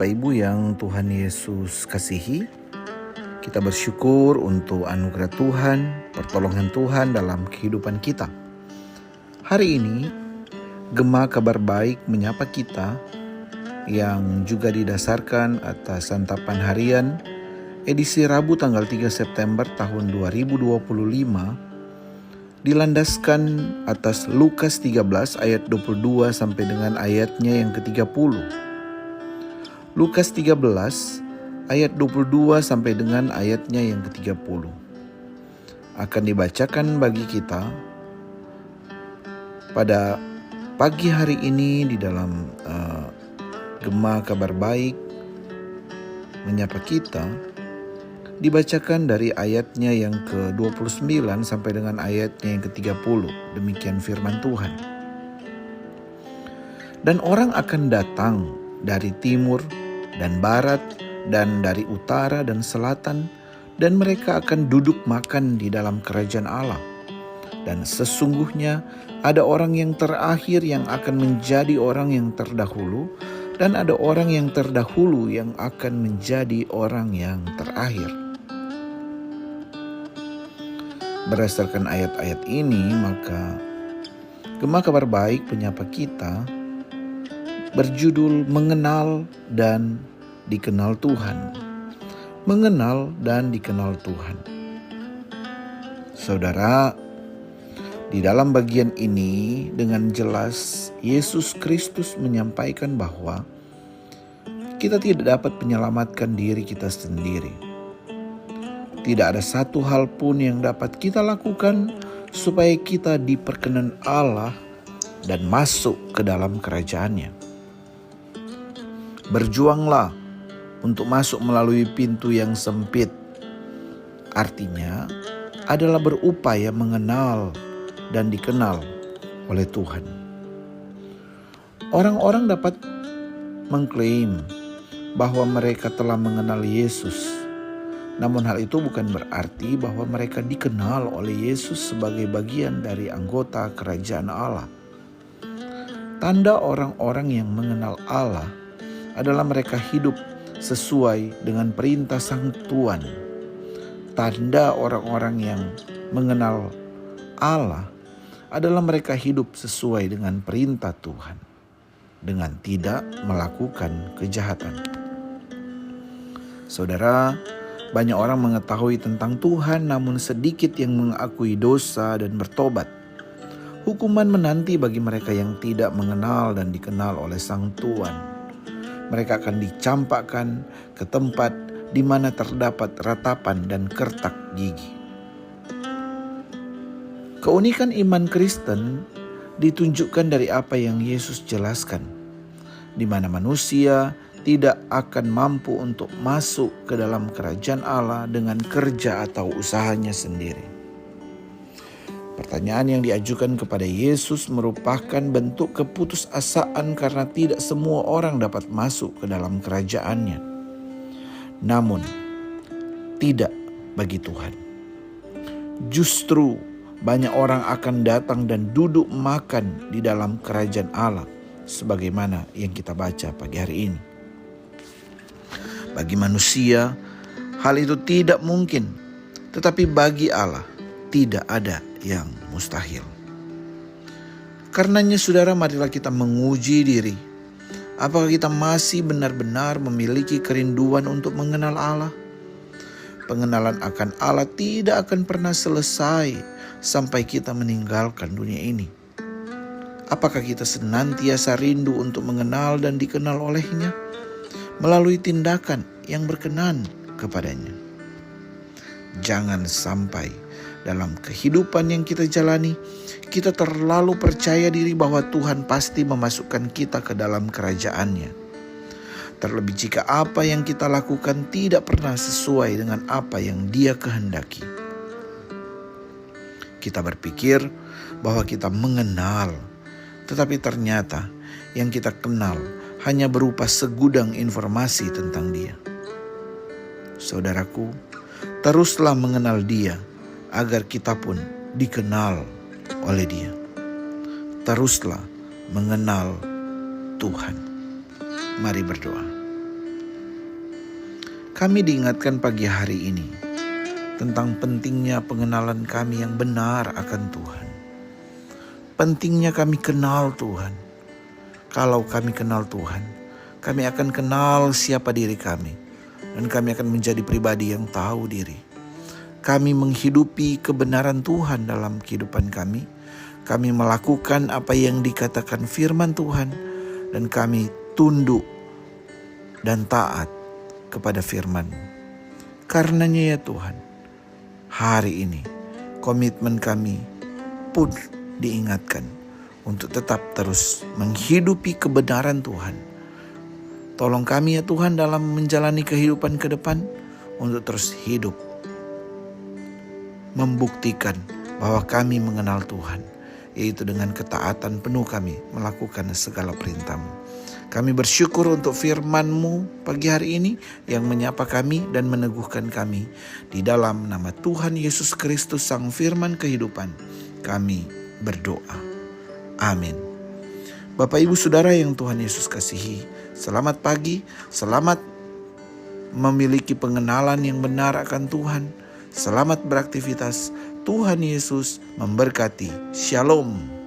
Bapak Ibu yang Tuhan Yesus kasihi, kita bersyukur untuk anugerah Tuhan, pertolongan Tuhan dalam kehidupan kita. Hari ini, Gema Kabar Baik menyapa kita yang juga didasarkan atas santapan harian edisi Rabu tanggal 3 September tahun 2025 dilandaskan atas Lukas 13 ayat 22 sampai dengan ayatnya yang ke-30. Lukas 13 ayat 22 sampai dengan ayatnya yang ke-30 akan dibacakan bagi kita pada pagi hari ini di dalam Gema Kabar Baik menyapa kita, dibacakan dari ayatnya yang ke-29 sampai dengan ayatnya yang ke-30. Demikian firman Tuhan. Dan orang akan datang dari timur dan barat dan dari utara dan selatan, dan mereka akan duduk makan di dalam kerajaan Allah. Dan sesungguhnya ada orang yang terakhir yang akan menjadi orang yang terdahulu, dan ada orang yang terdahulu yang akan menjadi orang yang terakhir. Berdasarkan ayat-ayat ini, maka Gema Kabar Baik menyapa kita berjudul Mengenal dan Dikenal Tuhan. Mengenal dan dikenal Tuhan. Saudara, di dalam bagian ini dengan jelas Yesus Kristus menyampaikan bahwa kita tidak dapat menyelamatkan diri kita sendiri. Tidak ada satu hal pun yang dapat kita lakukan supaya kita diperkenan Allah dan masuk ke dalam kerajaan-Nya. Berjuanglah untuk masuk melalui pintu yang sempit. Artinya adalah berupaya mengenal dan dikenal oleh Tuhan. Orang-orang dapat mengklaim bahwa mereka telah mengenal Yesus. Namun hal itu bukan berarti bahwa mereka dikenal oleh Yesus sebagai bagian dari anggota kerajaan Allah. Tanda orang-orang yang mengenal Allah adalah mereka hidup sesuai dengan perintah Sang Tuhan. Tanda orang-orang yang mengenal Allah adalah mereka hidup sesuai dengan perintah Tuhan, dengan tidak melakukan kejahatan. Saudara, banyak orang mengetahui tentang Tuhan namun sedikit yang mengakui dosa dan bertobat. Hukuman menanti bagi mereka yang tidak mengenal dan dikenal oleh Sang Tuhan. Mereka akan dicampakkan ke tempat di mana terdapat ratapan dan kertak gigi. Keunikan iman Kristen ditunjukkan dari apa yang Yesus jelaskan, di mana manusia tidak akan mampu untuk masuk ke dalam kerajaan Allah dengan kerja atau usahanya sendiri. Pertanyaan yang diajukan kepada Yesus merupakan bentuk keputusasaan karena tidak semua orang dapat masuk ke dalam kerajaan-Nya. Namun, tidak bagi Tuhan. Justru banyak orang akan datang dan duduk makan di dalam kerajaan Allah, sebagaimana yang kita baca pagi hari ini. Bagi manusia, hal itu tidak mungkin, tetapi bagi Allah tidak ada yang mustahil. Karenanya saudara, marilah kita menguji diri. Apakah kita masih benar-benar memiliki kerinduan untuk mengenal Allah? Pengenalan akan Allah tidak akan pernah selesai sampai kita meninggalkan dunia ini. Apakah kita senantiasa rindu untuk mengenal dan dikenal oleh-Nya melalui tindakan yang berkenan kepadanya? Jangan sampai dalam kehidupan yang kita jalani, kita terlalu percaya diri bahwa Tuhan pasti memasukkan kita ke dalam kerajaan-Nya. Terlebih jika apa yang kita lakukan tidak pernah sesuai dengan apa yang Dia kehendaki. Kita berpikir bahwa kita mengenal, tetapi ternyata yang kita kenal hanya berupa segudang informasi tentang Dia. Saudaraku, teruslah mengenal Dia agar kita pun dikenal oleh Dia. Teruslah mengenal Tuhan. Mari berdoa. Kami diingatkan pagi hari ini tentang pentingnya pengenalan kami yang benar akan Tuhan. Pentingnya kami kenal Tuhan. Kalau kami kenal Tuhan, kami akan kenal siapa diri kami. Dan kami akan menjadi pribadi yang tahu diri. Kami menghidupi kebenaran Tuhan dalam kehidupan kami. Kami melakukan apa yang dikatakan firman Tuhan. Dan kami tunduk dan taat kepada firman-Mu. Karenanya ya Tuhan, hari ini komitmen kami pun diingatkan untuk tetap terus menghidupi kebenaran Tuhan. Tolong kami ya Tuhan dalam menjalani kehidupan ke depan untuk terus hidup, membuktikan bahwa kami mengenal Tuhan, yaitu dengan ketaatan penuh kami melakukan segala perintah-Mu. Kami bersyukur untuk firman-Mu pagi hari ini yang menyapa kami dan meneguhkan kami. Di dalam nama Tuhan Yesus Kristus Sang Firman Kehidupan, kami berdoa. Amin. Bapak Ibu Saudara yang Tuhan Yesus kasihi, selamat pagi, selamat memiliki pengenalan yang benar akan Tuhan. Selamat beraktivitas. Tuhan Yesus memberkati. Shalom.